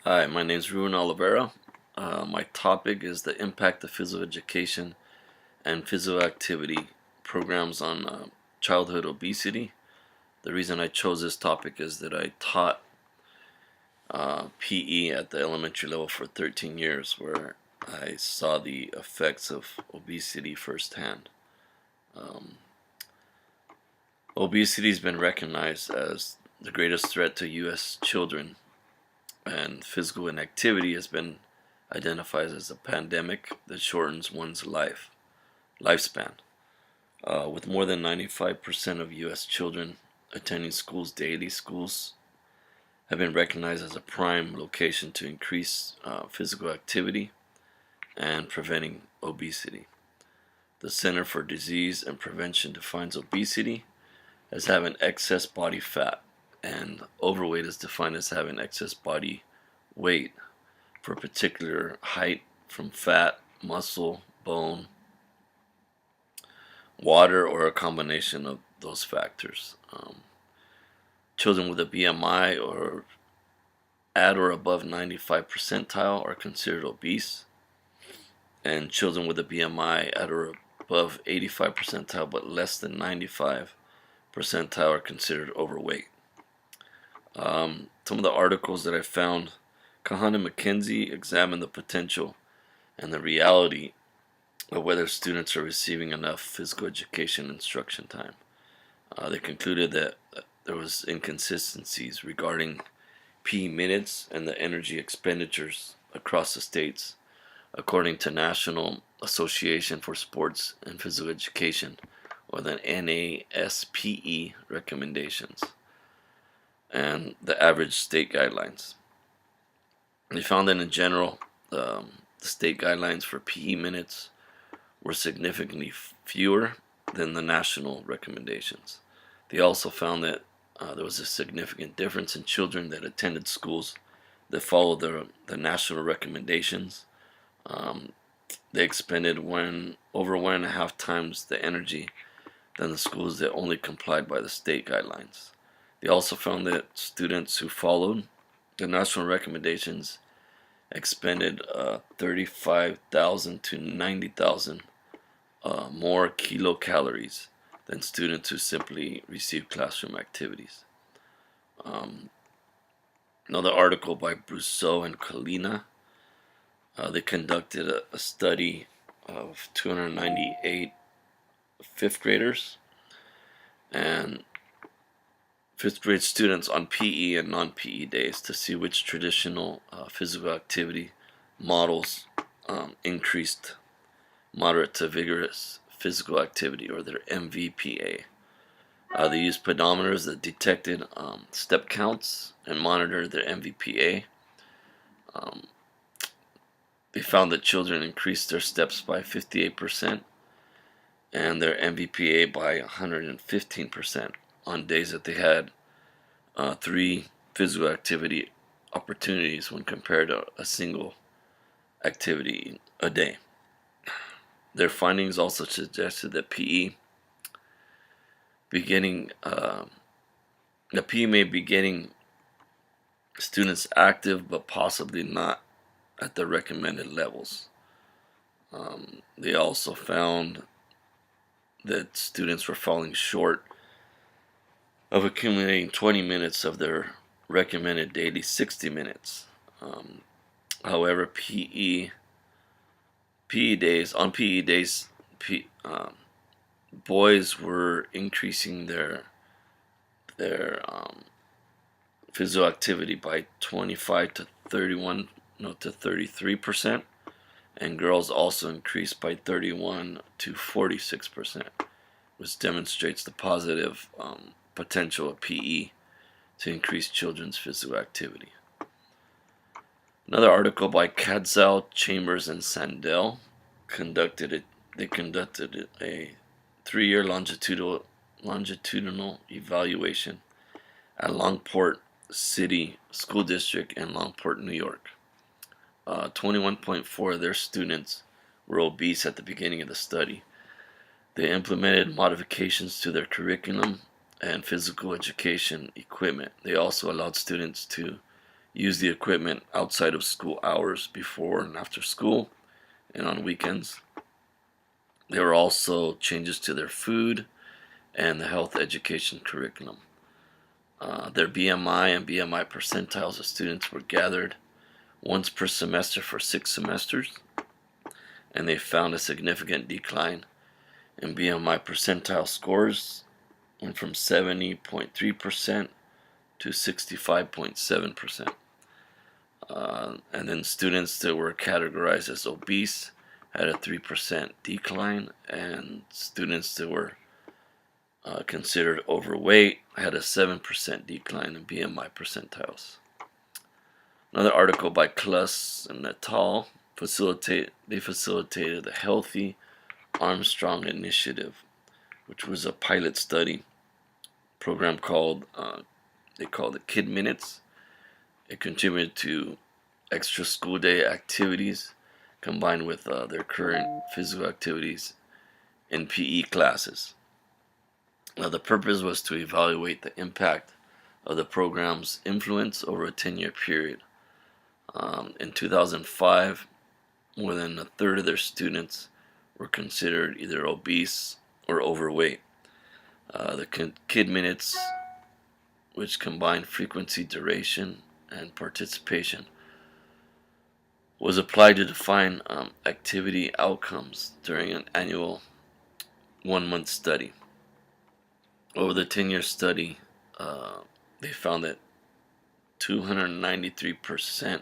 Hi, my name is Ruben Oliveira. My topic is the impact of physical education and physical activity programs on childhood obesity. The reason I chose this topic is that I taught PE at the elementary level for 13 years, where I saw the effects of obesity firsthand. Um, Obesity has been recognized as the greatest threat to U.S. children, and physical inactivity has been identified as a pandemic that shortens one's lifespan. With more than 95% of U.S. children attending schools daily, schools have been recognized as a prime location to increase physical activity and preventing obesity. The Center for Disease and Prevention defines obesity as having excess body fat, and overweight is defined as having excess body weight for a particular height from fat, muscle, bone, water, or a combination of those factors. Children with a BMI or at or above 95 percentile are considered obese, and children with a BMI at or above 85 percentile but less than 95 percentile are considered overweight. Some of the articles that I found: Kahan and McKenzie examined the potential and the reality of whether students are receiving enough physical education instruction time. They concluded that there was inconsistencies regarding PE minutes and the energy expenditures across the states, according to National Association for Sports and Physical Education, or the NASPE recommendations, and the average state guidelines. They found that in general, the state guidelines for PE minutes were significantly fewer than the national recommendations. They also found that there was a significant difference in children that attended schools that followed the national recommendations. They expended over 1.5 times the energy than the schools that only complied by the state guidelines. They also found that students who followed the national recommendations expended 35,000 to 90,000 more kilocalories than students who simply received classroom activities. Another article by Brousseau and Colina, they conducted a study of 298 fifth graders and fifth grade students on PE and non-PE days to see which traditional physical activity models increased moderate to vigorous physical activity, or their MVPA. They used pedometers that detected step counts and monitored their MVPA. They found that children increased their steps by 58% and their MVPA by 115% on days that they had 3 physical activity opportunities when compared to a single activity a day. Their findings also suggested that PE may be getting students active, but possibly not at the recommended levels. They also found that students were falling short of accumulating 20 minutes of their recommended daily 60 minutes. However, PE days, boys were increasing their physical activity by 25 to 33%, and girls also increased by 31 to 46%, which demonstrates the positive potential of PE to increase children's physical activity. Another article by Cadzel, Chambers, and Sandell conducted a 3-year longitudinal evaluation at Longport City School District in Longport, New York. 21.4 of their students were obese at the beginning of the study. They implemented modifications to their curriculum and physical education equipment. They also allowed students to use the equipment outside of school hours, before and after school, and on weekends. There were also changes to their food and the health education curriculum. Their BMI and BMI percentiles of students were gathered once per semester for 6 semesters, and they found a significant decline in BMI percentile scores, went from 70.3% to 65.7%. And then students that were categorized as obese had a 3% decline, and students that were considered overweight had a 7% decline in BMI percentiles. Another article by Kluss and Natal facilitated the Healthy Armstrong Initiative, which was a pilot study program called they called it Kid Minutes. It contributed to extra school day activities combined with their current physical activities in PE classes. Now, the purpose was to evaluate the impact of the program's influence over a 10-year period. In 2005, more than a third of their students were considered either obese or overweight. The Kid Minutes, which combined frequency, duration, and participation, was applied to define activity outcomes during an annual 1-month study. Over the 10-year study, they found that 293%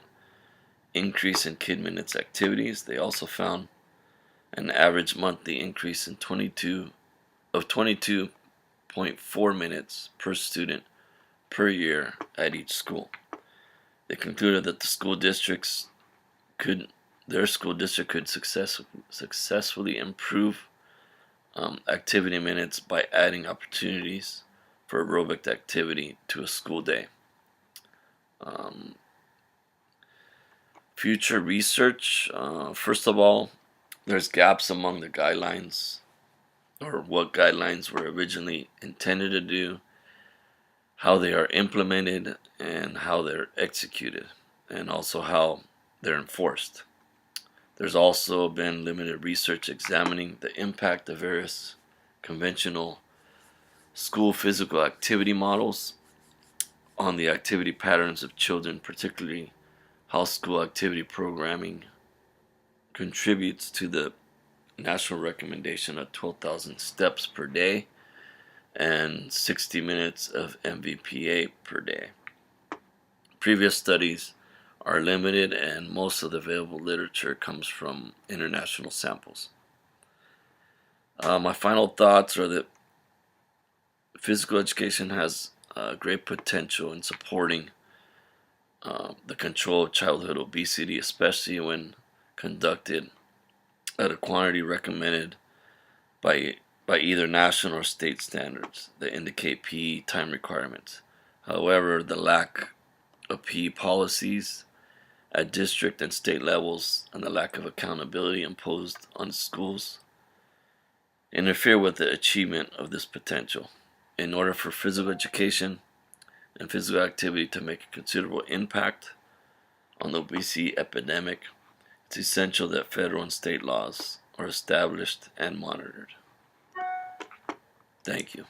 increase in Kid Minutes activities. They also found an average monthly increase in 22.4 minutes per student per year at each school. They concluded that their school district could successfully improve activity minutes by adding opportunities for aerobic activity to a school day. Future research. First of all, there's gaps among the guidelines, or what guidelines were originally intended to do, how they are implemented, and how they're executed, and also how they're enforced. There's also been limited research examining the impact of various conventional school physical activity models on the activity patterns of children, particularly how school activity programming contributes to the national recommendation of 12,000 steps per day and 60 minutes of MVPA per day. Previous studies are limited, and most of the available literature comes from international samples. My final thoughts are that physical education has great potential in supporting the control of childhood obesity, especially when conducted at a quantity recommended by either national or state standards that indicate PE time requirements. However, the lack of PE policies at district and state levels and the lack of accountability imposed on schools interfere with the achievement of this potential. In order for physical education and physical activity to make a considerable impact on the obesity epidemic, it's essential that federal and state laws are established and monitored. Thank you.